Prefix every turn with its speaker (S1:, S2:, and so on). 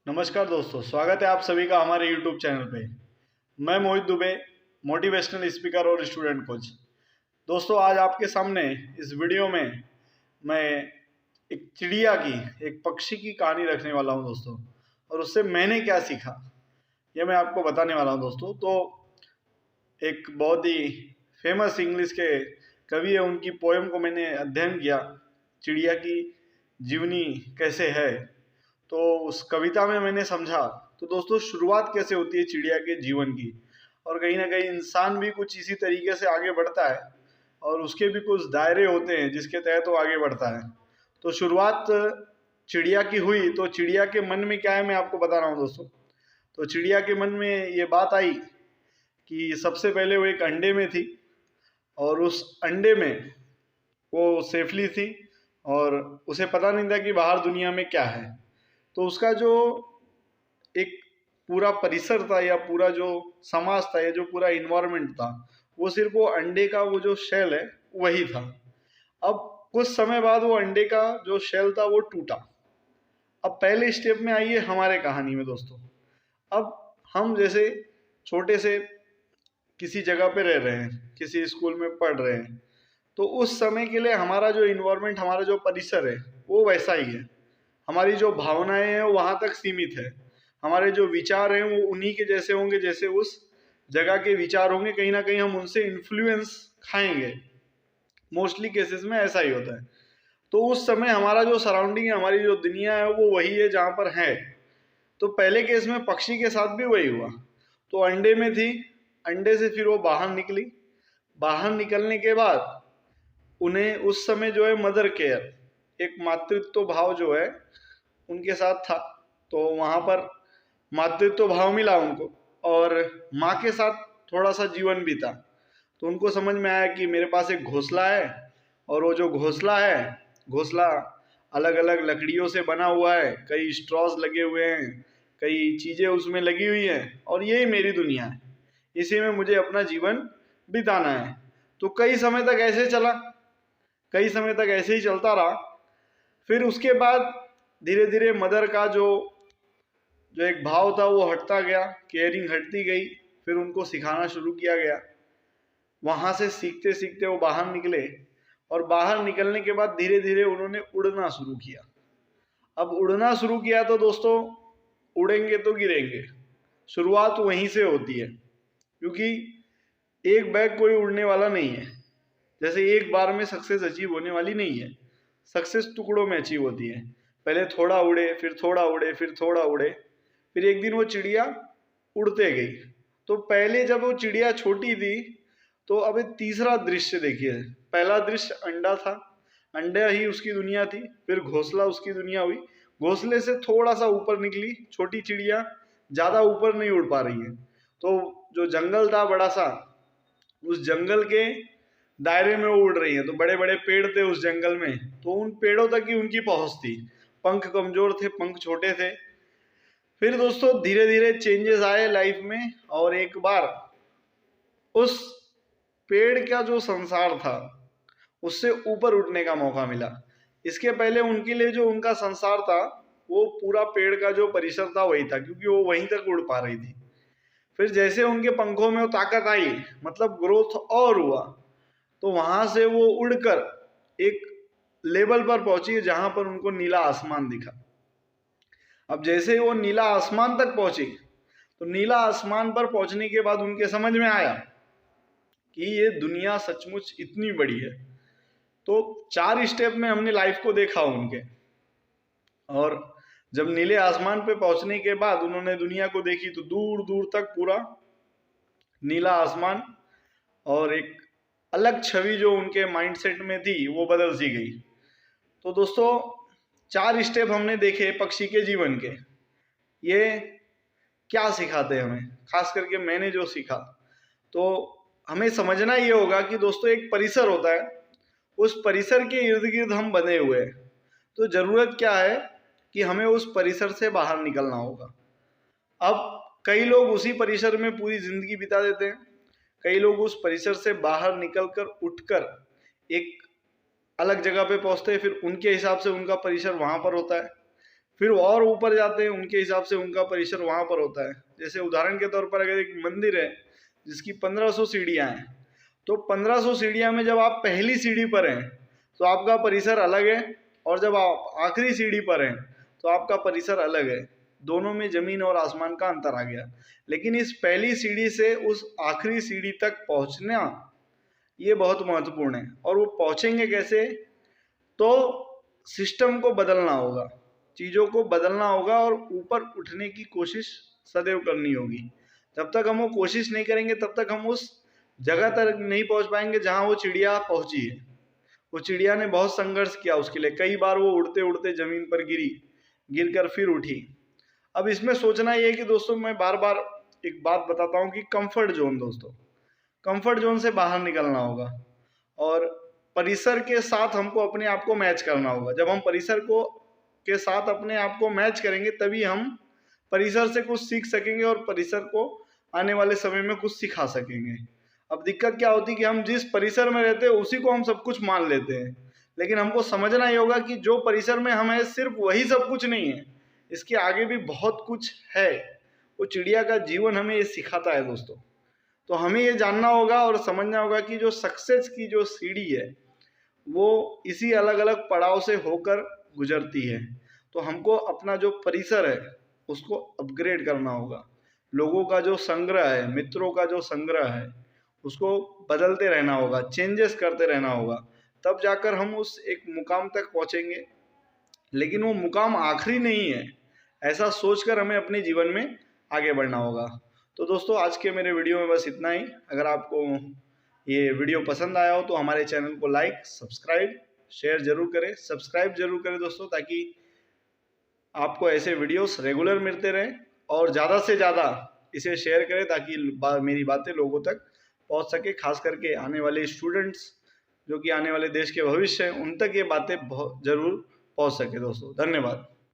S1: नमस्कार दोस्तों, स्वागत है आप सभी का हमारे YouTube चैनल पे। मैं मोहित दुबे, मोटिवेशनल स्पीकर और स्टूडेंट कोच। दोस्तों, आज आपके सामने इस वीडियो में मैं एक चिड़िया की, एक पक्षी की कहानी रखने वाला हूं दोस्तों, और उससे मैंने क्या सीखा ये मैं आपको बताने वाला हूं दोस्तों। तो एक बहुत ही फेमस इंग्लिश के कवि है, उनकी पोएम को मैंने अध्ययन किया, चिड़िया की जीवनी कैसे है। तो उस कविता में मैंने समझा, तो दोस्तों शुरुआत कैसे होती है चिड़िया के जीवन की, और कहीं ना कहीं इंसान भी कुछ इसी तरीके से आगे बढ़ता है और उसके भी कुछ दायरे होते हैं जिसके तहत वो आगे बढ़ता है। तो शुरुआत चिड़िया की हुई, तो चिड़िया के मन में क्या है मैं आपको बता रहा हूँ दोस्तों। तो चिड़िया के मन में ये बात आई कि सबसे पहले वो एक अंडे में थी, और उस अंडे में वो सेफली थी और उसे पता नहीं था कि बाहर दुनिया में क्या है। तो उसका जो एक पूरा परिसर था या पूरा जो समाज था या जो पूरा इन्वायरमेंट था, वो सिर्फ वो अंडे का वो जो शेल है वही था। अब कुछ समय बाद वो अंडे का जो शेल था वो टूटा। अब पहले स्टेप में आइए हमारे कहानी में दोस्तों। अब हम जैसे छोटे से किसी जगह पे रह रहे हैं, किसी स्कूल में पढ़ रहे हैं, तो उस समय के लिए हमारा जो इन्वायरमेंट, हमारा जो परिसर है वो वैसा ही है। हमारी जो भावनाएं हैं वो वहां तक सीमित है, हमारे जो विचार हैं वो उन्हीं के जैसे होंगे जैसे उस जगह के विचार होंगे। कहीं ना कहीं हम उनसे इन्फ्लुएंस खाएंगे, मोस्टली केसेस में ऐसा ही होता है। तो उस समय हमारा जो सराउंडिंग है, हमारी जो दुनिया है वो वही है जहाँ पर है। तो पहले केस में पक्षी के साथ भी वही हुआ। तो अंडे में थी, अंडे से फिर वो बाहर निकली। बाहर निकलने के बाद उन्हें उस समय जो है मदर केयर, एक मातृत्व भाव जो है उनके साथ था। तो वहां पर मातृत्व भाव मिला उनको, और माँ के साथ थोड़ा सा जीवन बीता। तो उनको समझ में आया कि मेरे पास एक घोंसला है, और वो जो घोंसला है, घोंसला अलग अलग लकड़ियों से बना हुआ है, कई स्ट्रॉज लगे हुए हैं, कई चीजें उसमें लगी हुई हैं, और यही मेरी दुनिया है, इसी में मुझे अपना जीवन बिताना है। तो कई समय तक ऐसे चला, कई समय तक ऐसे ही चलता रहा। फिर उसके बाद धीरे धीरे मदर का जो जो एक भाव था वो हटता गया, केयरिंग हटती गई। फिर उनको सिखाना शुरू किया गया। वहां से सीखते सीखते वो बाहर निकले, और बाहर निकलने के बाद धीरे धीरे उन्होंने उड़ना शुरू किया। अब उड़ना शुरू किया तो दोस्तों, उड़ेंगे तो गिरेंगे, शुरुआत वहीं से होती है, क्योंकि एक बैग कोई उड़ने वाला नहीं है। जैसे एक बार में सक्सेस अचीव होने वाली नहीं है, सक्सेस टुकड़ों में अचीव होती है। पहले थोड़ा उड़े, फिर थोड़ा उड़े, फिर थोड़ा उड़े, फिर एक दिन वो चिड़िया उड़ते गई। तो पहले जब वो चिड़िया छोटी थी, तो अब एक तीसरा दृश्य देखिए। पहला दृश्य अंडा था, अंडा ही उसकी दुनिया थी। फिर घोंसला उसकी दुनिया हुई, घोंसले से थोड़ा सा ऊपर निकली छोटी चिड़िया, ज्यादा ऊपर नहीं उड़ पा रही है। तो जो जंगल था बड़ा सा, उस जंगल के दायरे में वो उड़ रही है। तो बड़े बड़े पेड़ थे उस जंगल में, तो उन पेड़ों तक ही उनकी पहुंच थी। पंख कमजोर थे, पंख छोटे थे। फिर दोस्तों धीरे धीरे चेंजेस आए लाइफ में, और एक बार उस पेड़ का जो संसार था उससे ऊपर उठने का मौका मिला। इसके पहले उनके लिए जो उनका संसार था, वो पूरा पेड़ का जो परिसर था वही था, क्योंकि वो वहीं तक उड़ पा रही थी। फिर जैसे उनके पंखों में वो ताकत आई, मतलब ग्रोथ और हुआ, तो वहां से वो उड़कर एक लेवल पर पहुंची जहां पर उनको नीला आसमान दिखा। अब जैसे वो नीला आसमान तक पहुंची, तो नीला आसमान पर पहुंचने के बाद उनके समझ में आया कि ये दुनिया सचमुच इतनी बड़ी है। तो 4 स्टेप में हमने लाइफ को देखा उनके, और जब नीले आसमान पे पहुंचने के बाद उन्होंने दुनिया को देखी, तो दूर दूर तक पूरा नीला आसमान, और एक अलग छवि जो उनके माइंडसेट में थी वो बदल सी गई। तो दोस्तों 4 स्टेप हमने देखे पक्षी के जीवन के। ये क्या सिखाते हैं हमें, खास करके मैंने जो सीखा, तो हमें समझना ये होगा कि दोस्तों एक परिसर होता है, उस परिसर के इर्द गिर्द हम बने हुए हैं। तो जरूरत क्या है कि हमें उस परिसर से बाहर निकलना होगा। अब कई लोग उसी परिसर में पूरी जिंदगी बिता देते हैं, कई लोग उस परिसर से बाहर निकलकर उठकर एक अलग जगह पे पहुंचते हैं, फिर उनके हिसाब से उनका परिसर वहां पर होता है। फिर और ऊपर जाते हैं, उनके हिसाब से उनका परिसर वहाँ पर होता है। जैसे उदाहरण के तौर पर अगर एक मंदिर है जिसकी 1500 सीढ़ियाँ हैं, तो 1500 सीढ़ियाँ में जब आप पहली सीढ़ी पर हैं तो आपका परिसर अलग है, और जब आप आखिरी सीढ़ी पर हैं तो आपका परिसर अलग है। दोनों में जमीन और आसमान का अंतर आ गया। लेकिन इस पहली सीढ़ी से उस आखिरी सीढ़ी तक पहुंचना ये बहुत महत्वपूर्ण है। और वो पहुंचेंगे कैसे? तो सिस्टम को बदलना होगा, चीज़ों को बदलना होगा और ऊपर उठने की कोशिश सदैव करनी होगी। जब तक हम वो कोशिश नहीं करेंगे तब तक हम उस जगह तक नहीं पहुंच पाएंगे जहां वो चिड़िया पहुंची है। वो चिड़िया ने बहुत संघर्ष किया उसके लिए, कई बार वो उड़ते उड़ते जमीन पर गिरी, गिरकर फिर उठी। अब इसमें सोचना ये है कि दोस्तों, मैं बार बार एक बात बताता हूँ कि कंफर्ट जोन, दोस्तों कंफर्ट जोन से बाहर निकलना होगा और परिसर के साथ हमको अपने आप को मैच करना होगा। जब हम परिसर को के साथ अपने आप को मैच करेंगे तभी हम परिसर से कुछ सीख सकेंगे और परिसर को आने वाले समय में कुछ सिखा सकेंगे। अब दिक्कत क्या होती है कि हम जिस परिसर में रहते हैं उसी को हम सब कुछ मान लेते हैं, लेकिन हमको समझना ही होगा कि जो परिसर में हम हैं सिर्फ वही सब कुछ नहीं है, इसके आगे भी बहुत कुछ है। वो चिड़िया का जीवन हमें ये सिखाता है दोस्तों। तो हमें ये जानना होगा और समझना होगा कि जो सक्सेस की जो सीढ़ी है वो इसी अलग अलग पड़ाव से होकर गुजरती है। तो हमको अपना जो परिसर है उसको अपग्रेड करना होगा। लोगों का जो संग्रह है, मित्रों का जो संग्रह है, उसको बदलते रहना होगा, चेंजेस करते रहना होगा, तब जाकर हम उस एक मुकाम तक पहुंचेंगे। लेकिन वो मुकाम आखिरी नहीं है, ऐसा सोचकर हमें अपने जीवन में आगे बढ़ना होगा। तो दोस्तों, आज के मेरे वीडियो में बस इतना ही। अगर आपको ये वीडियो पसंद आया हो तो हमारे चैनल को लाइक, सब्सक्राइब, शेयर जरूर करें। सब्सक्राइब जरूर करें दोस्तों, ताकि आपको ऐसे वीडियोस रेगुलर मिलते रहें, और ज़्यादा से ज़्यादा इसे शेयर करें ताकि मेरी बातें लोगों तक पहुंच सके। खास करके आने वाले स्टूडेंट्स जो कि आने वाले देश के भविष्य हैं, उन तक ये बातें बहुत ज़रूर पहुंच सके। दोस्तों धन्यवाद।